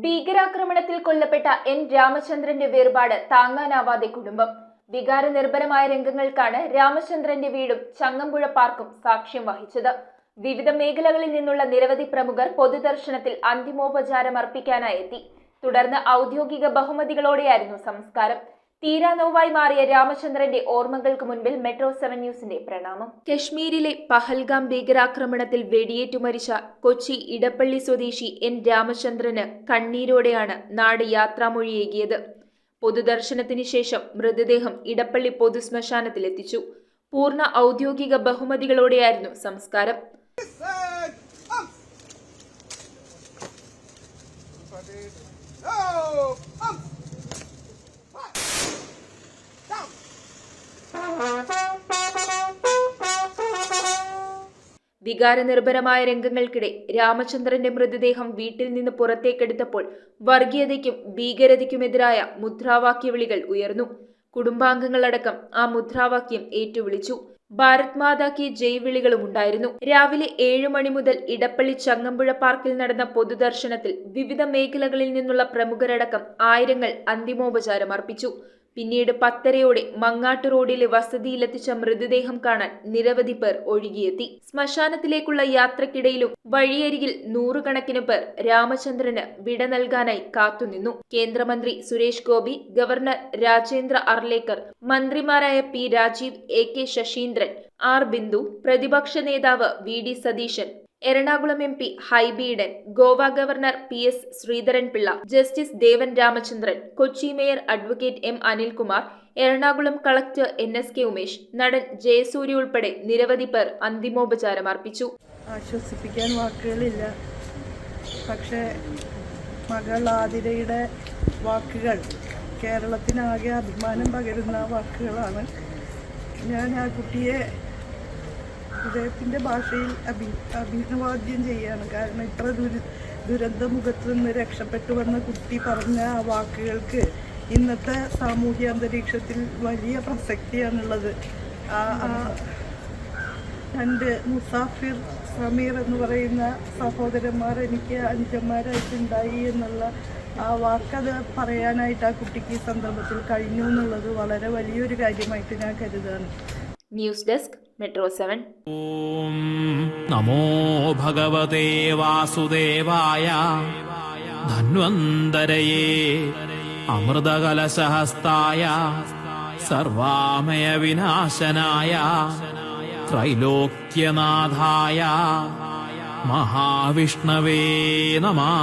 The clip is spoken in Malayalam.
ഭീകരാക്രമണത്തിൽ കൊല്ലപ്പെട്ട എൻ രാമചന്ദ്രന്റെ വേർപാട് താങ്ങാനാവാതെ കുടുംബം. വികാരനിർഭരമായ രംഗങ്ങൾക്കാണ് രാമചന്ദ്രന്റെ വീടും ചങ്ങമ്പുഴ പാർക്കും സാക്ഷ്യം വഹിച്ചത്. വിവിധ മേഖലകളിൽ നിന്നുള്ള നിരവധി പ്രമുഖർ പൊതുദർശനത്തിൽ അന്തിമോപചാരം അർപ്പിക്കാനായി എത്തി. തുടർന്ന് ഔദ്യോഗിക ബഹുമതികളോടെയായിരുന്നു സംസ്കാരം. തീരാനോവായി മാറിയ രാമചന്ദ്രന്റെ ഓർമ്മകൾക്ക് മുൻപിൽ മെട്രോ 7 ന്യൂസിന്റെ പ്രണാമം. കശ്മീരിലെ പഹൽഗാം ഭീകരാക്രമണത്തിൽ വെടിയേറ്റു മരിച്ച കൊച്ചി ഇടപ്പള്ളി സ്വദേശി എൻ രാമചന്ദ്രന് കണ്ണീരോടെയാണ് നാട് യാത്രാമൊഴിയേകിയത്. പൊതുദർശനത്തിന് ശേഷം മൃതദേഹം ഇടപ്പള്ളി പൊതുശ്മശാനത്തിലെത്തിച്ചു. പൂർണ്ണ ഔദ്യോഗിക ബഹുമതികളോടെയായിരുന്നു സംസ്കാരം. വികാരനിർഭരമായ രംഗങ്ങൾക്കിടെ രാമചന്ദ്രന്റെ മൃതദേഹം വീട്ടിൽ നിന്ന് പുറത്തേക്കെടുത്തപ്പോൾ വർഗീയതയ്ക്കും ഭീകരതയ്ക്കുമെതിരായ മുദ്രാവാക്യവിളികൾ ഉയർന്നു. കുടുംബാംഗങ്ങളടക്കം ആ മുദ്രാവാക്യം ഏറ്റുവിളിച്ചു. ഭാരത് മാതാ കി ജയ് വിളികളും ഉണ്ടായിരുന്നു. രാവിലെ 7 മണി മുതൽ ഇടപ്പള്ളി ചങ്ങമ്പുഴ പാർക്കിൽ നടന്ന പൊതുദർശനത്തിൽ വിവിധ മേഖലകളിൽ നിന്നുള്ള പ്രമുഖരടക്കം ആയിരങ്ങൾ അന്തിമോപചാരം അർപ്പിച്ചു. പിന്നീട് 10:30 മങ്ങാട്ട് റോഡിലെ വസതിയിലെത്തിച്ച മൃതദേഹം കാണാൻ നിരവധി പേർ ഒഴുകിയെത്തി. ശ്മശാനത്തിലേക്കുള്ള യാത്രക്കിടയിലും വഴിയരികിൽ നൂറുകണക്കിന് പേർ രാമചന്ദ്രന് വിട നൽകാനായി കാത്തുനിന്നു. കേന്ദ്രമന്ത്രി സുരേഷ് ഗോപി, ഗവർണർ രാജേന്ദ്ര അർലേക്കർ, മന്ത്രിമാരായ P Rajeev, AK Saseendran, R Bindu, പ്രതിപക്ഷ നേതാവ് VD Satheesan, Ernakulam MP Hibi Eden, Goa governor PS Sreedharan Pillai, justice Devan Ramachandran, Kochi mayor advocate M Anilkumar, Ernakulam collector NSK Umesh, നടൻ ജയസൂര്യ ഉൾപ്പെടെ നിരവധി പേർ അന്തിമോപചാരം അർപ്പിച്ചു. ആശ്വസിപ്പിക്കാൻ വാക്കുകളില്ല. പക്ഷേ മകൾ ആതിരയുടെ വാക്കുകൾ കേരളത്തിനാകെ അഭിമാനം പകരുന്ന വാക്കുകളാണ്. ഞാൻ ആ കുട്ടിയെ ഹൃദയത്തിൻ്റെ ഭാഷയിൽ അഭിവാദ്യം ചെയ്യാണ്. കാരണം ഇത്ര ദുരന്തമുഖത്ത് നിന്ന് രക്ഷപ്പെട്ടു വന്ന കുട്ടി പറഞ്ഞ ആ വാക്കുകൾക്ക് ഇന്നത്തെ സാമൂഹ്യ അന്തരീക്ഷത്തിൽ വലിയ പ്രസക്തിയാണുള്ളത്. രണ്ട് മുസാഫിർ, സമീർ എന്ന് പറയുന്ന സഹോദരന്മാർ എനിക്ക് അനുജന്മാരായിട്ടുണ്ടായി എന്നുള്ള ആ വാക്കത് പറയാനായിട്ട് ആ കുട്ടിക്ക് ഈ സന്ദർഭത്തിൽ കഴിഞ്ഞു എന്നുള്ളത് വളരെ വലിയൊരു കാര്യമായിട്ട് ഞാൻ കരുതാണ്. News desk metro 7. ഓം നമോ ഭഗവതേ വാസുദേവായ ധന്വന്തരയേ അമൃതകലശഹസ്തായ സർവാമയ വിനാശനായ ത്രൈലോക്യനാഥായ മഹാവിഷ്ണവേ നമഃ.